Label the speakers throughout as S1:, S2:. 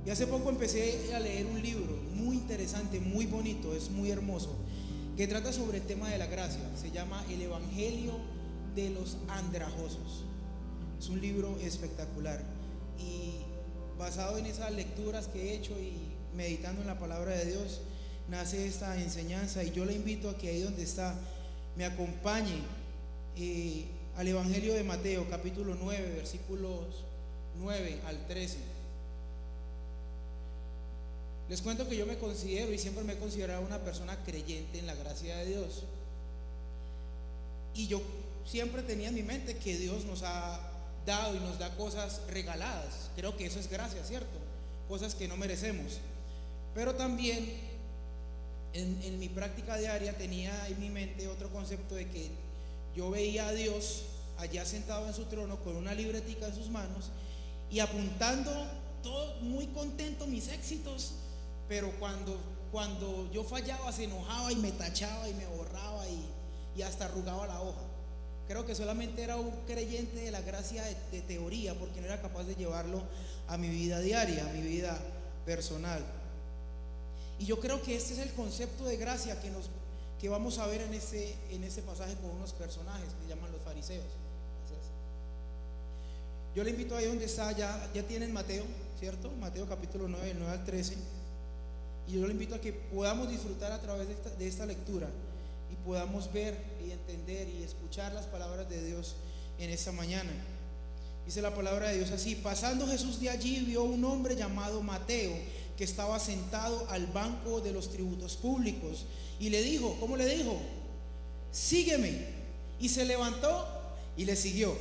S1: Y hace poco empecé a leer un libro muy interesante, muy bonito, es muy hermoso, que trata sobre el tema de la gracia. Se llama El Evangelio de los Andrajosos. Es un libro espectacular. Y basado en esas lecturas que he hecho y meditando en la palabra de Dios, nace esta enseñanza. Y yo le invito a que ahí donde está me acompañe al Evangelio de Mateo, capítulo 9, versículos 9 al 13. Les cuento que yo me considero y siempre me he considerado una persona creyente en la gracia de Dios. Y yo siempre tenía en mi mente que Dios nos ha dado y nos da cosas regaladas. Creo que eso es gracia, ¿cierto? Cosas que no merecemos. Pero también en mi práctica diaria tenía en mi mente otro concepto de que yo veía a Dios allá sentado en su trono con una libretica en sus manos y apuntando todo muy contento mis éxitos. Pero cuando yo fallaba se enojaba y me tachaba y me borraba y hasta arrugaba la hoja. Creo que solamente era un creyente de la gracia de teoría, porque no era capaz de llevarlo a mi vida diaria, a mi vida personal. Y yo creo que este es el concepto de gracia que vamos a ver en ese pasaje con unos personajes que llaman los fariseos. Gracias. Yo le invito ahí donde está, ya tienen Mateo, ¿cierto? Mateo capítulo 9, del 9 al 13. Y yo le invito a que podamos disfrutar a través de esta lectura y podamos ver y entender y escuchar las palabras de Dios en esta mañana. Dice la palabra de Dios así: pasando Jesús de allí, vio un hombre llamado Mateo que estaba sentado al banco de los tributos públicos y le dijo, ¿cómo le dijo? Sígueme. Y se levantó y le siguió.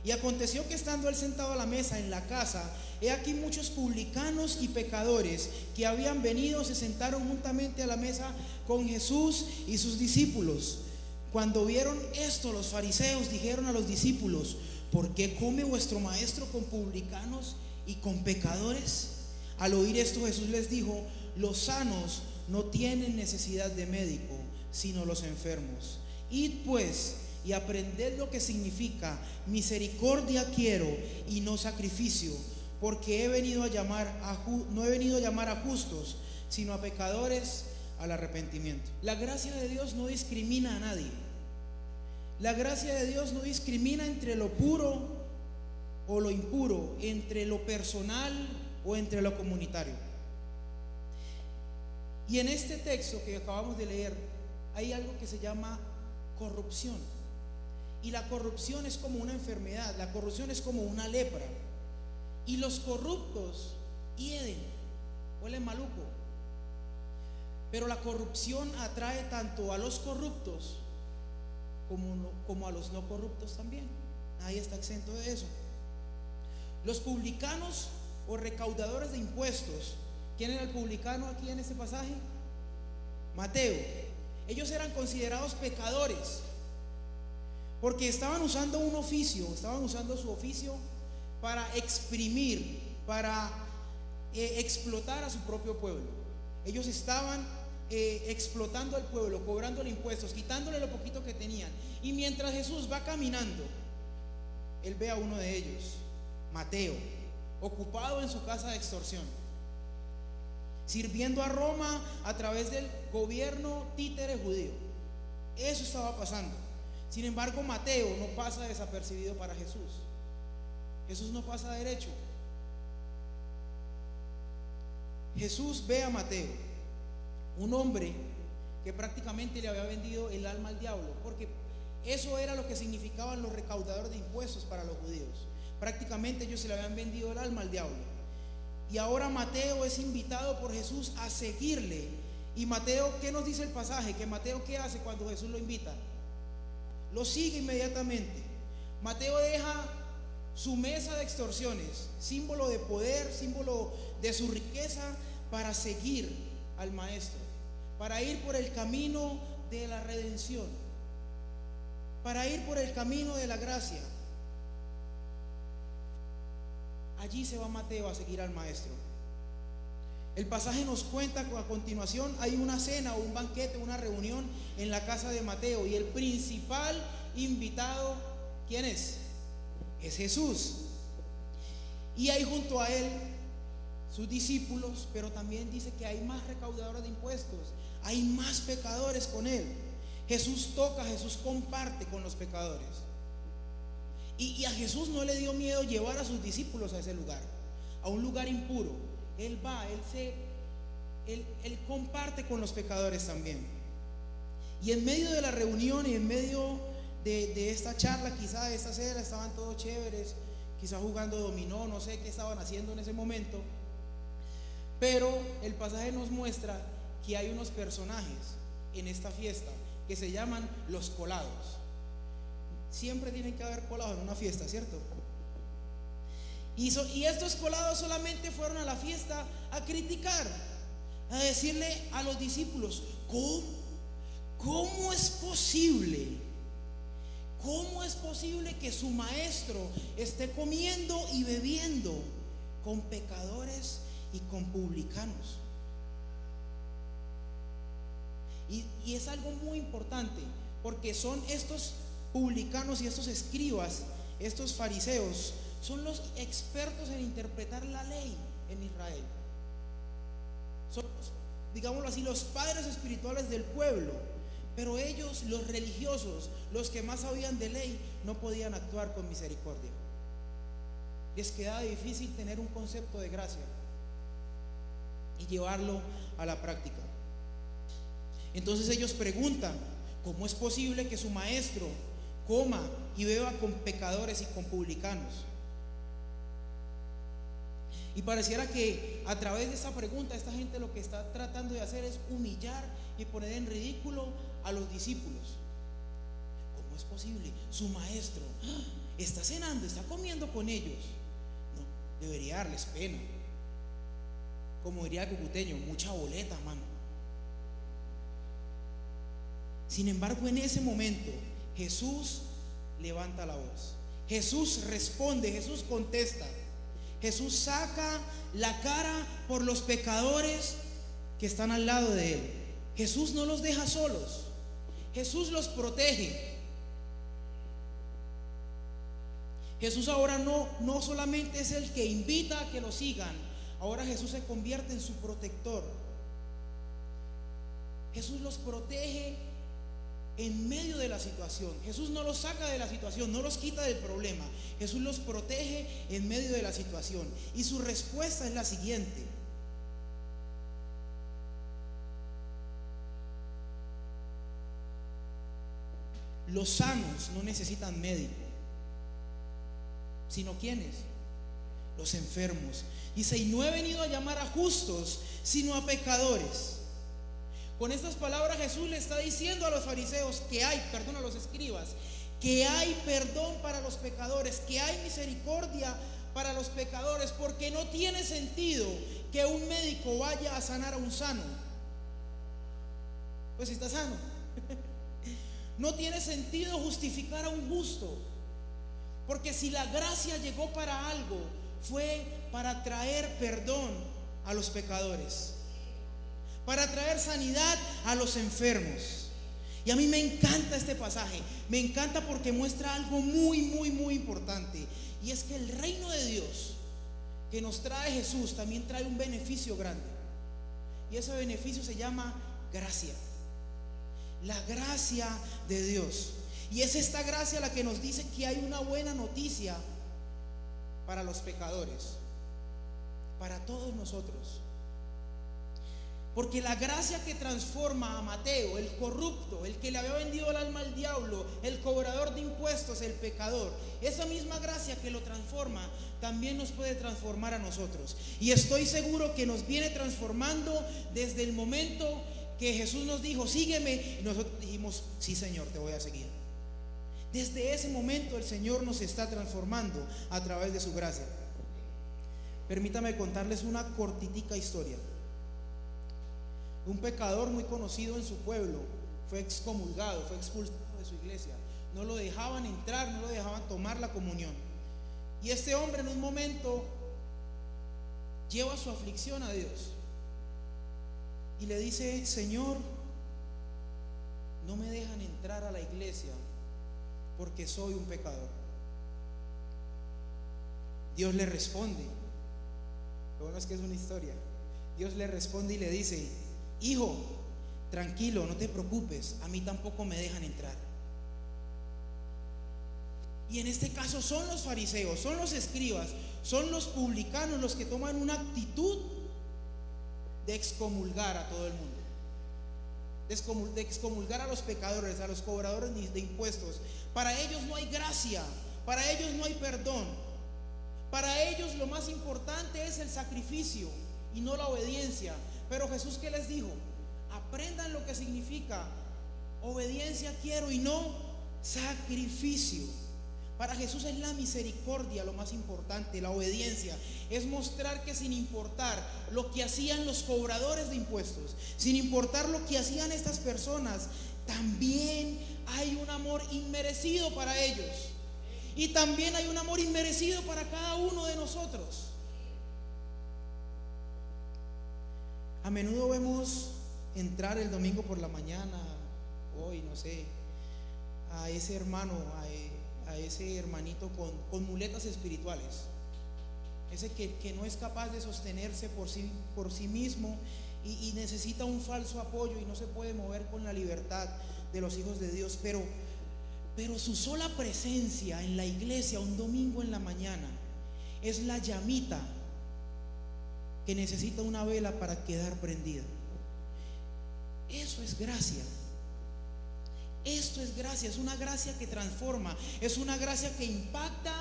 S1: Y aconteció que estando él sentado a la mesa en la casa, he aquí muchos publicanos y pecadores que habían venido se sentaron juntamente a la mesa con Jesús y sus discípulos. Cuando vieron esto, los fariseos dijeron a los discípulos: ¿por qué come vuestro maestro con publicanos y con pecadores? Al oír esto, Jesús les dijo: los sanos no tienen necesidad de médico, sino los enfermos. Id pues y aprended lo que significa misericordia quiero y no sacrificio, porque no he venido a llamar a justos, sino a pecadores al arrepentimiento. La gracia de Dios no discrimina a nadie. La gracia de Dios no discrimina entre lo puro o lo impuro, entre lo personal o entre lo comunitario. Y en este texto que acabamos de leer hay algo que se llama corrupción. Y la corrupción es como una enfermedad, la corrupción es como una lepra. Y los corruptos hieden, huelen maluco. Pero la corrupción atrae tanto a los corruptos como a los no corruptos también. Nadie está exento de eso. Los publicanos o recaudadores de impuestos. ¿Quién era el publicano aquí en este pasaje? Mateo. Ellos eran considerados pecadores porque estaban usando su oficio para exprimir, para explotar a su propio pueblo. Ellos estaban explotando al pueblo, cobrándole impuestos, quitándole lo poquito que tenían. Y mientras Jesús va caminando, él ve a uno de ellos, Mateo, ocupado en su casa de extorsión, sirviendo a Roma a través del gobierno títere judío. Eso estaba pasando. Sin embargo, Mateo no pasa desapercibido para Jesús. Jesús no pasa derecho. Jesús ve a Mateo, un hombre que prácticamente le había vendido el alma al diablo, porque eso era lo que significaban los recaudadores de impuestos para los judíos. Prácticamente ellos se le habían vendido el alma al diablo. Y ahora Mateo es invitado por Jesús a seguirle. Y Mateo, ¿qué nos dice el pasaje? Que Mateo, ¿qué hace cuando Jesús lo invita? Lo sigue inmediatamente. Mateo deja su mesa de extorsiones, símbolo de poder, símbolo de su riqueza, para seguir al maestro, para ir por el camino de la redención, para ir por el camino de la gracia. Allí se va Mateo a seguir al maestro. El pasaje nos cuenta que a continuación hay una cena o un banquete, una reunión en la casa de Mateo, y el principal invitado, ¿quién es? Es Jesús. Y hay junto a él sus discípulos, pero también dice que hay más recaudadores de impuestos, hay más pecadores con él. Jesús toca, Jesús comparte con los pecadores. Y a Jesús no le dio miedo llevar a sus discípulos a ese lugar, a un lugar impuro. Él va, él comparte con los pecadores también. Y en medio de la reunión y en medio de esta charla, quizá de esta cena, estaban todos chéveres, quizá jugando dominó, no sé qué estaban haciendo en ese momento. Pero el pasaje nos muestra que hay unos personajes en esta fiesta que se llaman los colados. Siempre tienen que haber colados en una fiesta, ¿cierto? Y estos colados solamente fueron a la fiesta a criticar, a decirle a los discípulos: ¿cómo es posible? ¿Cómo es posible que su maestro esté comiendo y bebiendo con pecadores y con publicanos? Y es algo muy importante, porque son estos publicanos y estos escribas, estos fariseos, son los expertos en interpretar la ley en Israel. Son, digámoslo así, los padres espirituales del pueblo. Pero ellos, los religiosos, los que más sabían de ley, no podían actuar con misericordia. Les quedaba difícil tener un concepto de gracia y llevarlo a la práctica. Entonces ellos preguntan: ¿cómo es posible que su maestro coma y beba con pecadores y con publicanos? Y pareciera que a través de esa pregunta, esta gente lo que está tratando de hacer es humillar y poner en ridículo a los discípulos. ¿Cómo es posible? Su maestro está cenando, está comiendo con ellos. No, debería darles pena. Como diría el cucuteño, mucha boleta, mano. Sin embargo, en ese momento Jesús levanta la voz, Jesús responde, Jesús contesta, Jesús saca la cara por los pecadores que están al lado de él. Jesús no los deja solos, Jesús los protege. Jesús ahora no solamente es el que invita a que lo sigan, ahora Jesús se convierte en su protector. Jesús los protege en medio de la situación. Jesús no los saca de la situación, no los quita del problema. Jesús los protege en medio de la situación. Y su respuesta es la siguiente: los sanos no necesitan médico, sino ¿quiénes? Los enfermos. Dice: y no he venido a llamar a justos, sino a pecadores. Con estas palabras Jesús le está diciendo a los fariseos que hay, perdón, a los escribas, que hay perdón para los pecadores, que hay misericordia para los pecadores, porque no tiene sentido que un médico vaya a sanar a un sano. Pues si está sano. No tiene sentido justificar a un justo, porque si la gracia llegó para algo, fue para traer perdón a los pecadores, para traer sanidad a los enfermos. Y a mí me encanta este pasaje, me encanta porque muestra algo muy, muy, muy importante. Y es que el reino de Dios que nos trae Jesús también trae un beneficio grande. Y ese beneficio se llama gracia. La gracia de Dios. Y es esta gracia la que nos dice que hay una buena noticia para los pecadores, para todos nosotros. Porque la gracia que transforma a Mateo, el corrupto, el que le había vendido el alma al diablo, el cobrador de impuestos, el pecador, esa misma gracia que lo transforma, también nos puede transformar a nosotros. Y estoy seguro que nos viene transformando desde el momento que Jesús nos dijo: sígueme, y nosotros dijimos: sí, Señor, te voy a seguir. Desde ese momento el Señor nos está transformando a través de su gracia. Permítame contarles una cortitica historia. Un pecador muy conocido en su pueblo fue excomulgado, fue expulsado de su iglesia. No lo dejaban entrar, no lo dejaban tomar la comunión. Y este hombre en un momento lleva su aflicción a Dios y le dice: Señor, no me dejan entrar a la iglesia porque soy un pecador. Dios le responde: Lo bueno es que es una historia. Dios le responde y le dice: hijo, tranquilo, no te preocupes, a mí tampoco me dejan entrar. Y en este caso son los fariseos, son los escribas, son los publicanos los que toman una actitud de excomulgar a todo el mundo, de excomulgar a los pecadores, a los cobradores de impuestos. Para ellos no hay gracia, para ellos no hay perdón. Para ellos lo más importante es el sacrificio y no la obediencia. Pero Jesús, ¿qué les dijo? Aprendan lo que significa obediencia quiero y no sacrificio. Para Jesús es la misericordia lo más importante, la obediencia. Es mostrar que sin importar lo que hacían los cobradores de impuestos, sin importar lo que hacían estas personas, también hay un amor inmerecido para ellos. Y también hay un amor inmerecido para cada uno de nosotros. A menudo vemos entrar el domingo por la mañana, hoy no sé, a ese hermano, a ese hermanito con muletas espirituales, ese que no es capaz de sostenerse por sí mismo y necesita un falso apoyo y no se puede mover con la libertad de los hijos de Dios, pero su sola presencia en la iglesia un domingo en la mañana es la llamita que necesita una vela para quedar prendida. Eso es gracia. Esto es gracia, es una gracia que transforma, es una gracia que impacta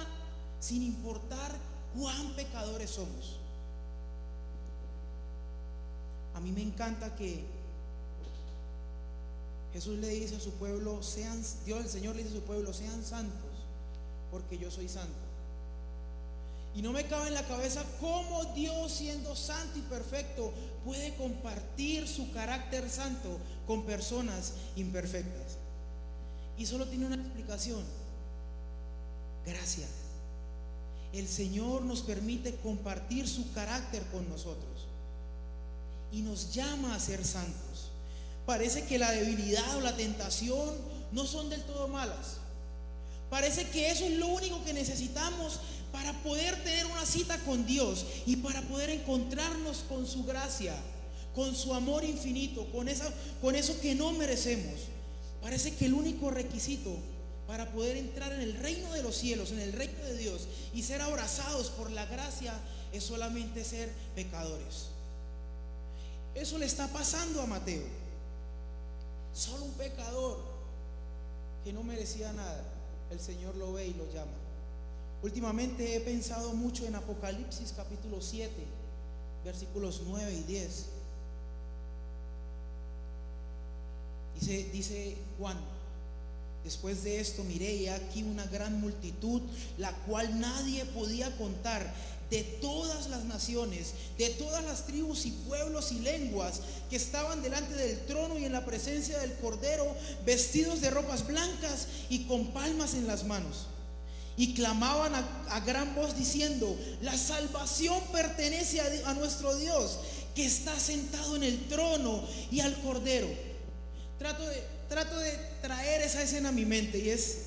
S1: sin importar cuán pecadores somos. A mí me encanta que Jesús le dice a su pueblo, el Señor le dice a su pueblo, sean santos, porque yo soy santo. Y no me cabe en la cabeza cómo Dios, siendo santo y perfecto, puede compartir su carácter santo con personas imperfectas. Y solo tiene una explicación: gracia. El Señor nos permite compartir su carácter con nosotros y nos llama a ser santos. Parece que la debilidad o la tentación no son del todo malas. Parece que eso es lo único que necesitamos para poder tener una cita con Dios y para poder encontrarnos con su gracia, con su amor infinito, con eso que no merecemos. Parece que el único requisito para poder entrar en el reino de los cielos, en el reino de Dios y ser abrazados por la gracia es solamente ser pecadores. Eso le está pasando a Mateo. Solo un pecador que no merecía nada, el Señor lo ve y lo llama. Últimamente he pensado mucho en Apocalipsis capítulo 7, versículos 9 y 10. Dice Juan: después de esto miré y aquí una gran multitud, la cual nadie podía contar, de todas las naciones, de todas las tribus y pueblos y lenguas, que estaban delante del trono y en la presencia del Cordero, vestidos de ropas blancas y con palmas en las manos. Y clamaban a gran voz diciendo: la salvación pertenece a nuestro Dios, que está sentado en el trono y al Cordero. Trato de traer esa escena a mi mente y es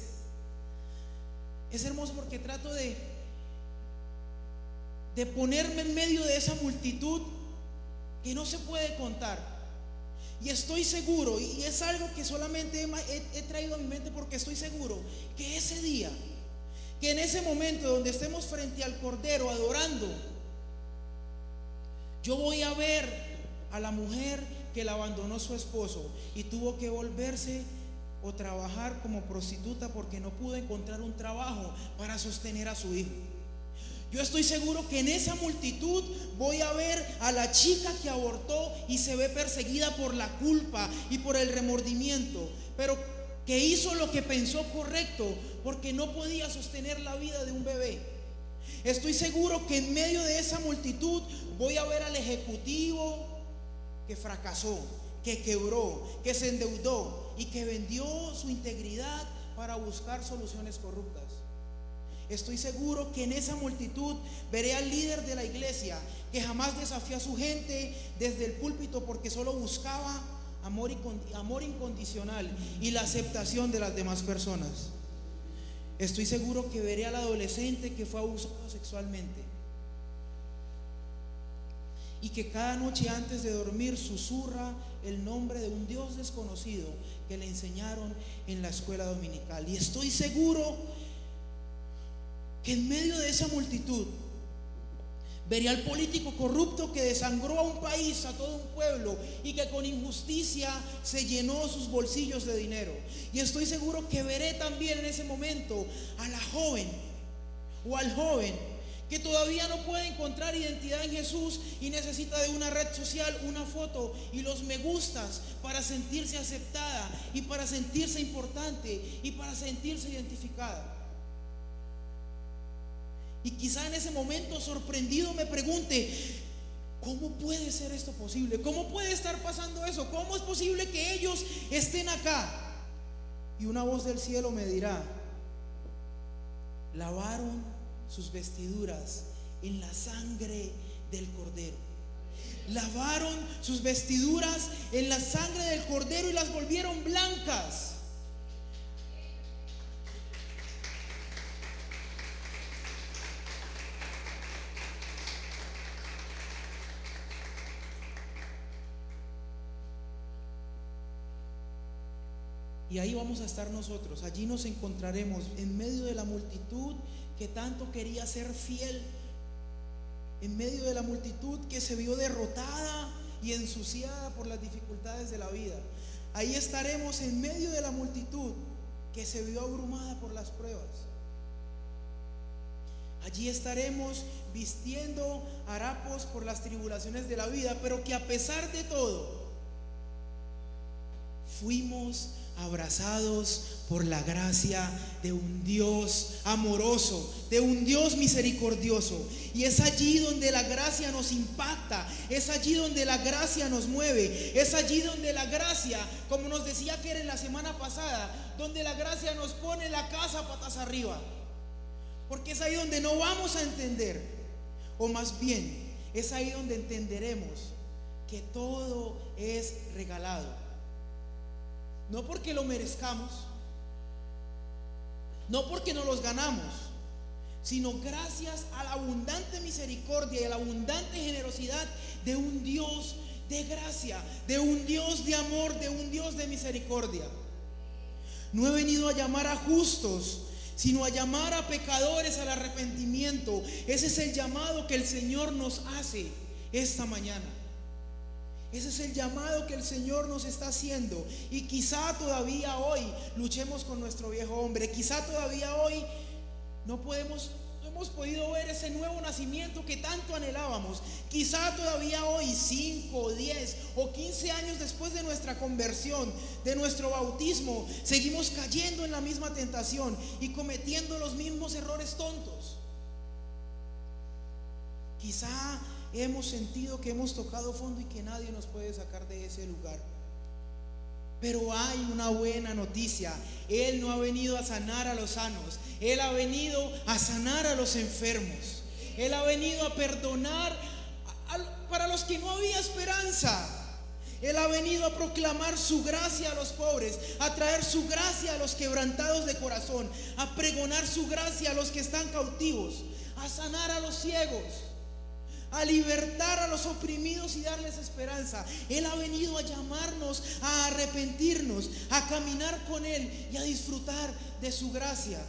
S1: hermoso, porque trato de ponerme en medio de esa multitud que no se puede contar. Y estoy seguro, y es algo que solamente he traído a mi mente porque estoy seguro que ese día, que en ese momento donde estemos frente al Cordero adorando, yo voy a ver a la mujer que la abandonó su esposo y tuvo que volverse o trabajar como prostituta porque no pudo encontrar un trabajo para sostener a su hijo. Yo estoy seguro que en esa multitud voy a ver a la chica que abortó y se ve perseguida por la culpa y por el remordimiento, pero que hizo lo que pensó correcto porque no podía sostener la vida de un bebé. Estoy seguro que en medio de esa multitud voy a ver al ejecutivo que fracasó, que quebró, que se endeudó y que vendió su integridad para buscar soluciones corruptas. Estoy seguro que en esa multitud veré al líder de la iglesia que jamás desafió a su gente desde el púlpito porque solo buscaba amor incondicional y la aceptación de las demás personas. Estoy seguro que veré al adolescente que fue abusado sexualmente. y que cada noche antes de dormir susurra el nombre de un Dios desconocido que le enseñaron en la escuela dominical. Y estoy seguro que en medio de esa multitud vería al político corrupto que desangró a un país, a todo un pueblo, y que con injusticia se llenó sus bolsillos de dinero. Y estoy seguro que veré también en ese momento a la joven o al joven que todavía no puede encontrar identidad en Jesús y necesita de una red social, una foto y los me gustas para sentirse aceptada y para sentirse importante y para sentirse identificada. Y quizá en ese momento sorprendido me pregunte: ¿cómo puede ser esto posible? ¿Cómo puede estar pasando eso? ¿Cómo es posible que ellos estén acá? Y una voz del cielo me dirá: lavaron sus vestiduras en la sangre del Cordero. Lavaron sus vestiduras en la sangre del Cordero y las volvieron blancas. Y ahí vamos a estar nosotros, allí nos encontraremos en medio de la multitud que tanto quería ser fiel, en medio de la multitud que se vio derrotada y ensuciada por las dificultades de la vida. Ahí estaremos en medio de la multitud que se vio abrumada por las pruebas. Allí estaremos vistiendo harapos por las tribulaciones de la vida, pero que a pesar de todo fuimos abrazados por la gracia de un Dios amoroso, de un Dios misericordioso. Y es allí donde la gracia nos impacta, es allí donde la gracia nos mueve, es allí donde la gracia, como nos decía Keren la semana pasada, donde la gracia nos pone la casa patas arriba. Porque es ahí donde no vamos a entender, o más bien es ahí donde entenderemos que todo es regalado. No porque lo merezcamos, no porque nos los ganamos, sino gracias a la abundante misericordia y a la abundante generosidad de un Dios de gracia, de un Dios de amor, de un Dios de misericordia. No he venido a llamar a justos, sino a llamar a pecadores al arrepentimiento. Ese es el llamado que el Señor nos hace esta mañana. Ese es el llamado que el Señor nos está haciendo. Y quizá todavía hoy luchemos con nuestro viejo hombre. Quizá todavía hoy no hemos podido ver ese nuevo nacimiento que tanto anhelábamos. Quizá todavía hoy, 5, 10 o 15 años después de nuestra conversión, de nuestro bautismo, seguimos cayendo en la misma tentación y cometiendo los mismos errores tontos. Quizá hemos sentido que hemos tocado fondo y que nadie nos puede sacar de ese lugar. Pero hay una buena noticia: Él no ha venido a sanar a los sanos, Él ha venido a sanar a los enfermos. Él ha venido a perdonar para los que no había esperanza. Él ha venido a proclamar su gracia a los pobres, a traer su gracia a los quebrantados de corazón, a pregonar su gracia a los que están cautivos, a sanar a los ciegos, a libertar a los oprimidos y darles esperanza. Él ha venido a llamarnos a arrepentirnos, a caminar con Él y a disfrutar de su gracia.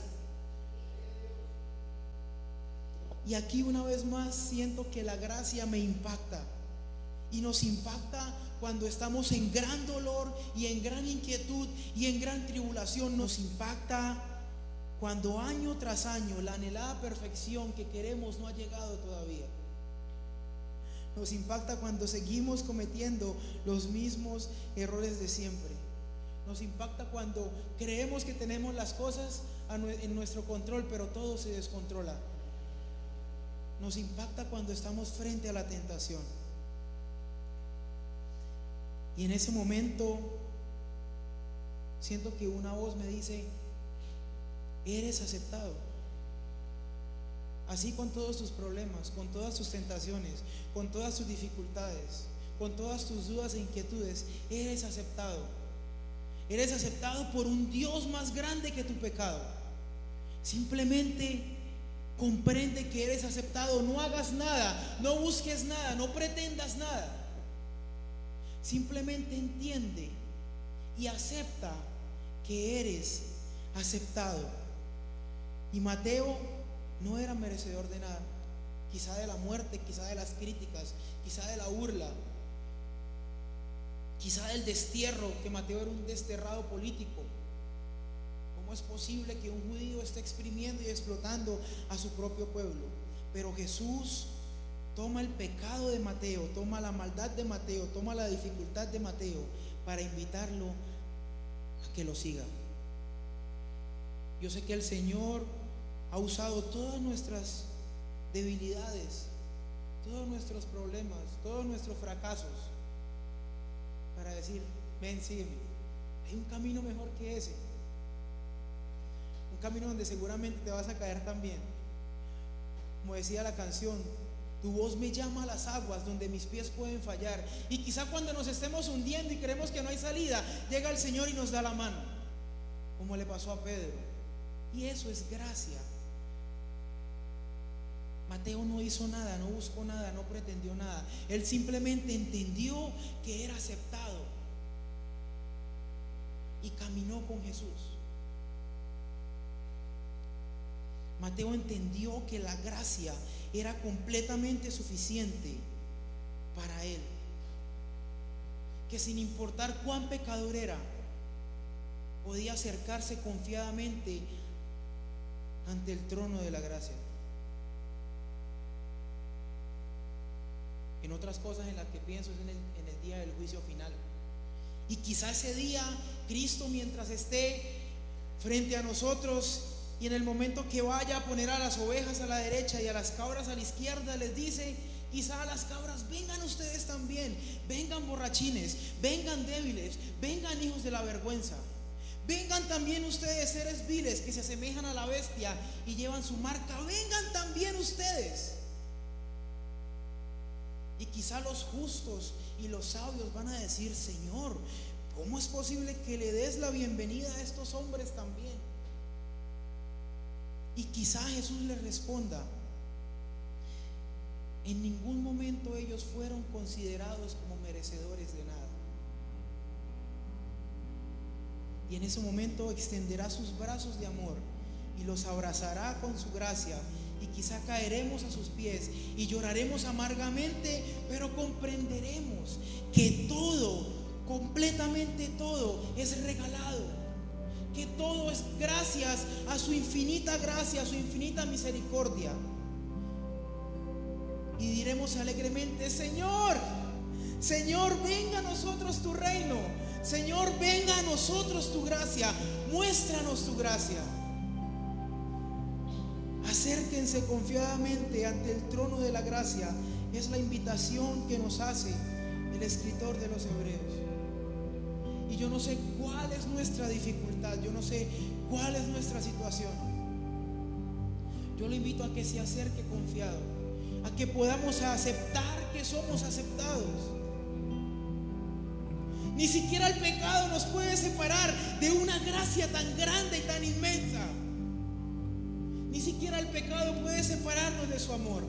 S1: Y aquí una vez más siento que la gracia me impacta, y nos impacta cuando estamos en gran dolor y en gran inquietud y en gran tribulación. Nos impacta cuando año tras año la anhelada perfección que queremos no ha llegado todavía. Nos impacta cuando seguimos cometiendo los mismos errores de siempre. Nos impacta cuando creemos que tenemos las cosas en nuestro control, pero todo se descontrola. Nos impacta cuando estamos frente a la tentación. Y en ese momento siento que una voz me dice: eres aceptado. Así con todos tus problemas, con todas tus tentaciones, con todas tus dificultades, con todas tus dudas e inquietudes, eres aceptado. Eres aceptado por un Dios más grande que tu pecado. Simplemente Comprende que eres aceptado. No hagas nada, no busques nada, no pretendas nada. Simplemente entiende y acepta que eres aceptado. Y Mateo no era merecedor de nada, quizá de la muerte, quizá de las críticas, quizá de la burla, quizá del destierro, que Mateo era un desterrado político. ¿Cómo es posible que un judío esté exprimiendo y explotando a su propio pueblo? Pero Jesús toma el pecado de Mateo, toma la maldad de Mateo, toma la dificultad de Mateo para invitarlo a que lo siga. Yo sé que el Señor ha usado todas nuestras debilidades, todos nuestros problemas, todos nuestros fracasos para decir: ven, sígueme. Hay un camino mejor que ese, un camino donde seguramente te vas a caer también. Como decía la canción: tu voz me llama a las aguas donde mis pies pueden fallar. Y quizá cuando nos estemos hundiendo y creemos que no hay salida, llega el Señor y nos da la mano, como le pasó a Pedro. Y eso es gracia. Mateo no hizo nada, no buscó nada, no pretendió nada. Él simplemente entendió que era aceptado y caminó con Jesús. Mateo entendió que la gracia era completamente suficiente para él, que sin importar cuán pecador era, podía acercarse confiadamente ante el trono de la gracia. En otras cosas en las que pienso es en el día del juicio final. Y quizá ese día Cristo, mientras esté frente a nosotros y en el momento que vaya a poner a las ovejas a la derecha y a las cabras a la izquierda, les dice quizá a las cabras: vengan ustedes también, vengan borrachines, vengan débiles, vengan hijos de la vergüenza, vengan también ustedes seres viles que se asemejan a la bestia y llevan su marca, vengan también ustedes. Y quizá los justos y los sabios van a decir: Señor, ¿cómo es posible que le des la bienvenida a estos hombres también? Y quizá Jesús les responda: en ningún momento ellos fueron considerados como merecedores de nada. Y en ese momento extenderá sus brazos de amor y los abrazará con su gracia. Y quizá caeremos a sus pies y lloraremos amargamente, pero comprenderemos que todo, completamente todo, es regalado, que todo es gracias a su infinita gracia, a su infinita misericordia. Y diremos alegremente: Señor, Señor, venga a nosotros tu reino. Señor, venga a nosotros tu gracia. Muéstranos tu gracia. Acérquense confiadamente ante el trono de la gracia. Es la invitación que nos hace el escritor de los Hebreos. Y yo no sé cuál es nuestra dificultad, yo no sé cuál es nuestra situación. Yo lo invito a que se acerque confiado, a que podamos aceptar que somos aceptados. Ni siquiera el pecado nos puede separar de una gracia tan grande y tan inmensa. Ni siquiera el pecado puede separarnos de su amor.